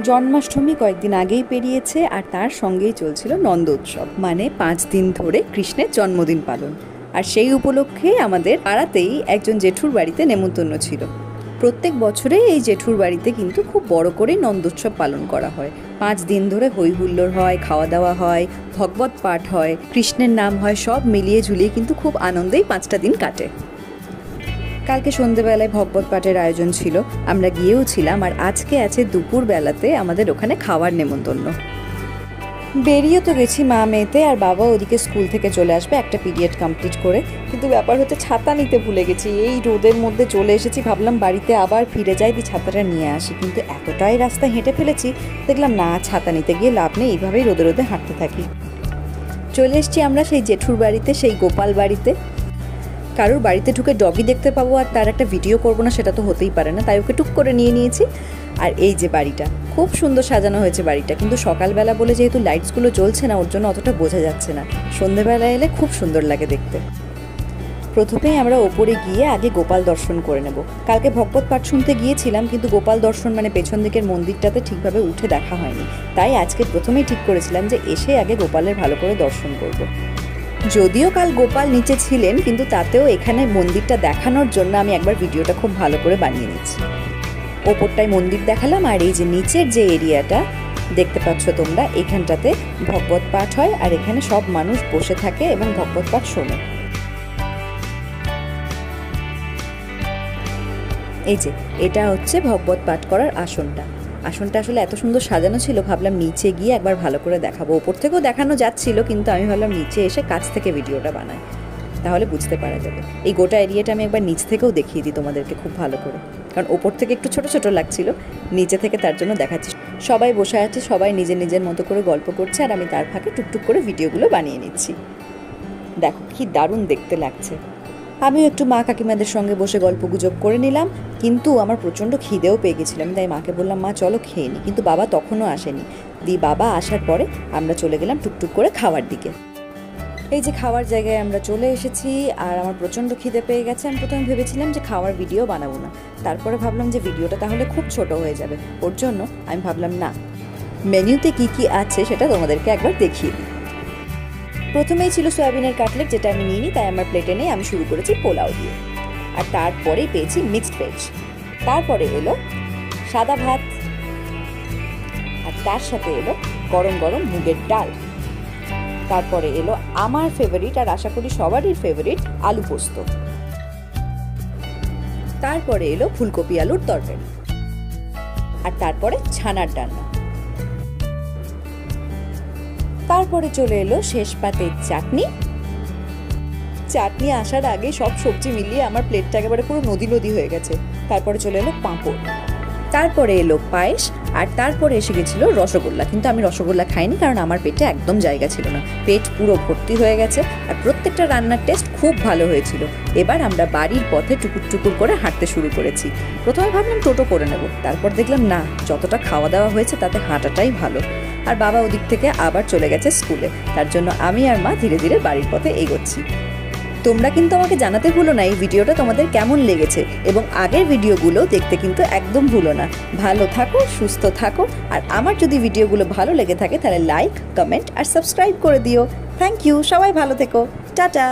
জন্মাষ্টমী কয়েকদিন আগেই পেরিয়েছে আর তার সঙ্গেই চলছিল নন্দোৎসব, মানে 5 দিন ধরে কৃষ্ণের জন্মদিন পালন। আর সেই উপলক্ষে আমাদের পাড়াতেই একজন জেঠুর বাড়িতে নেমন্তন্ন ছিল। প্রত্যেক বছরে এই জেঠুর বাড়িতে কিন্তু খুব বড় করে নন্দোৎসব পালন করা হয়। 5 দিন ধরে হই হুল্লোড় হয়, খাওয়া দাওয়া হয়, ভগবত পাঠ হয়, কৃষ্ণের নাম হয়, সব মিলিয়ে ঝুলিয়ে কিন্তু খুব আনন্দেই 5টা দিন কাটে। কালকে সন্ধ্যেবেলায় ভগবত পাঠের আয়োজন ছিল, আমরা গিয়েও ছিলাম। আর আজকে আছে দুপুরবেলাতে আমাদের ওখানে খাওয়ার নেমন্তন্ন। বেরিয়ে তো গেছি মা মেয়েতে, আর বাবা ওদিকে স্কুল থেকে চলে আসবে একটা পিরিয়ড কমপ্লিট করে। কিন্তু ব্যাপার হচ্ছে ছাতা নিতে ভুলে গেছি। এই রোদের মধ্যে চলে এসেছি, ভাবলাম বাড়িতে আবার ফিরে যাই, দিয়ে ছাতাটা নিয়ে আসি। কিন্তু এতটাই রাস্তা হেঁটে ফেলেছি, দেখলাম না, ছাতা নিতে গিয়ে লাভ নেই, এইভাবেই রোদে রোদে হাঁটতে থাকি। চলে এসছি আমরা সেই জেঠুর বাড়িতে, সেই গোপাল বাড়িতে। কারোর বাড়িতে ঢুকে ডগি দেখতে পাবো আর তার একটা ভিডিও করবো না, সেটা তো হতেই পারে না, তাই ওকে টুক করে নিয়েছি। আর এই যে বাড়িটা, খুব সুন্দর সাজানো হয়েছে বাড়িটা, কিন্তু সকালবেলা বলে যেহেতু লাইটসগুলো জ্বলছে না, ওর জন্য অতটা বোঝা যাচ্ছে না। সন্ধেবেলা এলে খুব সুন্দর লাগে দেখতে। প্রথমেই আমরা ওপরে গিয়ে আগে গোপাল দর্শন করে নেব। কালকে ভগবত পাঠ শুনতে গিয়েছিলাম, কিন্তু গোপাল দর্শন মানে পেছন দিকের মন্দিরটাতে ঠিকভাবে উঠে দেখা হয়নি, তাই আজকে প্রথমেই ঠিক করেছিলাম যে এসে আগে গোপালের ভালো করে দর্শন করব। যদিও কাল গোপাল নিচে ছিলেন, কিন্তু তাতেও এখানে মন্দিরটা দেখানোর জন্য আমি একবার ভিডিওটা খুব ভালো করে বানিয়ে নিচ্ছি। ওপরটায় মন্দির দেখালাম, আর এই যে নিচের যে এরিয়াটা দেখতে পাচ্ছ তোমরা, এখানটাতে ভগবত পাঠ হয় আর এখানে সব মানুষ বসে থাকে এবং ভগবত পাঠ শোনে। এই যে এটা হচ্ছে ভগবত পাঠ করার আসনটা। আসনটা আসলে এত সুন্দর সাজানো ছিল, ভাবলাম নিচে গিয়ে একবার ভালো করে দেখাবো। ওপর থেকেও দেখানো যাচ্ছিল, কিন্তু আমি ভাবলাম নিচে এসে কাছ থেকে ভিডিওটা বানাই, তাহলে বুঝতে পারা যাবে। এই গোটা এরিয়াটা আমি একবার নিচ থেকেও দেখিয়ে দিই তোমাদেরকে খুব ভালো করে, কারণ ওপর থেকে একটু ছোট ছোট লাগছিল, নিচে থেকে তার জন্য দেখাচ্ছি। সবাই বসে আছে, সবাই নিজের নিজের মতো করে গল্প করছে, আর আমি তার ফাঁকে টুকটুক করে ভিডিওগুলো বানিয়ে নিচ্ছি। দেখো কি দারুণ দেখতে লাগছে। আমিও একটু মা কাকিমাদের সঙ্গে বসে গল্প গুজব করে নিলাম, কিন্তু আমার প্রচণ্ড খিদেও পেয়ে গেছিলাম, তাই মাকে বললাম মা চলো খেয়ে নিই, কিন্তু বাবা তখনও আসেনি। বাবা আসার পরে আমরা চলে গেলাম টুকটুক করে খাওয়ার দিকে। এই যে খাওয়ার জায়গায় আমরা চলে এসেছি, আর আমার প্রচণ্ড খিদে পেয়ে গেছে। আমি প্রথমে ভেবেছিলাম যে খাওয়ার ভিডিও বানাবো না, তারপরে ভাবলাম যে ভিডিওটা তাহলে খুব ছোট হয়ে যাবে, ওর জন্য আমি ভাবলাম না, মেনুতে কি কি আছে সেটা তোমাদেরকে একবার দেখিয়ে দিই। প্রথমেই ছিল সয়াবিনের কাটলেট, যেটা আমি নিইনি, তাই আমার প্লেটে নেই। আমি শুরু করেছি পোলাও দিয়ে, আর তারপরেই পেয়েছি মিক্সড ভেজ। তারপরে এলো সাদা ভাত, আর তার সাথে এলো গরম গরম মুগের ডাল। তারপরে এলো আমার ফেভারিট, আর আশা করি সবারই ফেভারিট, আলু পোস্ত। তারপরে এলো ফুলকপি আলুর তরকারি, আর তারপরে ছানার ডালনা। তারপরে চলে এলো শেষ পাতে চাটনি। চাটনি আসার আগে সব সবজি মিলিয়ে আমার প্লেটটা একেবারে পুরো নদী নদী হয়ে গেছে। তারপরে চলে এলো পাঁপড়, তারপরে এলো পায়েস, আর তারপরে এসে গেছিল রসগোল্লা। কিন্তু আমি রসগোল্লা খাইনি, কারণ আমার পেটে একদম জায়গা ছিল না, পেট পুরো ভর্তি হয়ে গেছে। আর প্রত্যেকটা রান্নার টেস্ট খুব ভালো হয়েছিল। এবার আমরা বাড়ির পথে টুকুর টুকুর করে হাঁটতে শুরু করেছি। প্রথমে ভাবলাম টোটো করে নেব, তারপর দেখলাম না, যতটা খাওয়া দাওয়া হয়েছে তাতে হাঁটাটাই ভালো। আর বাবা ওদিক থেকে আবার চলে গেছে স্কুলে, তার জন্য আমি আর মা ধীরে ধীরে বাড়ির পথে এগোচ্ছি। তোমরা কিন্তু আমাকে জানাতে ভুলো না এই ভিডিওটা তোমাদের কেমন লেগেছে, এবং আগের ভিডিওগুলো দেখতে কিন্তু একদম ভুলো না। ভালো থাকো, সুস্থ থাকো, আর আমার যদি ভিডিওগুলো ভালো লেগে থাকে তাহলে লাইক, কমেন্ট আর সাবস্ক্রাইব করে দিও। থ্যাংক ইউ, সবাই ভালো থেকো, টাটা।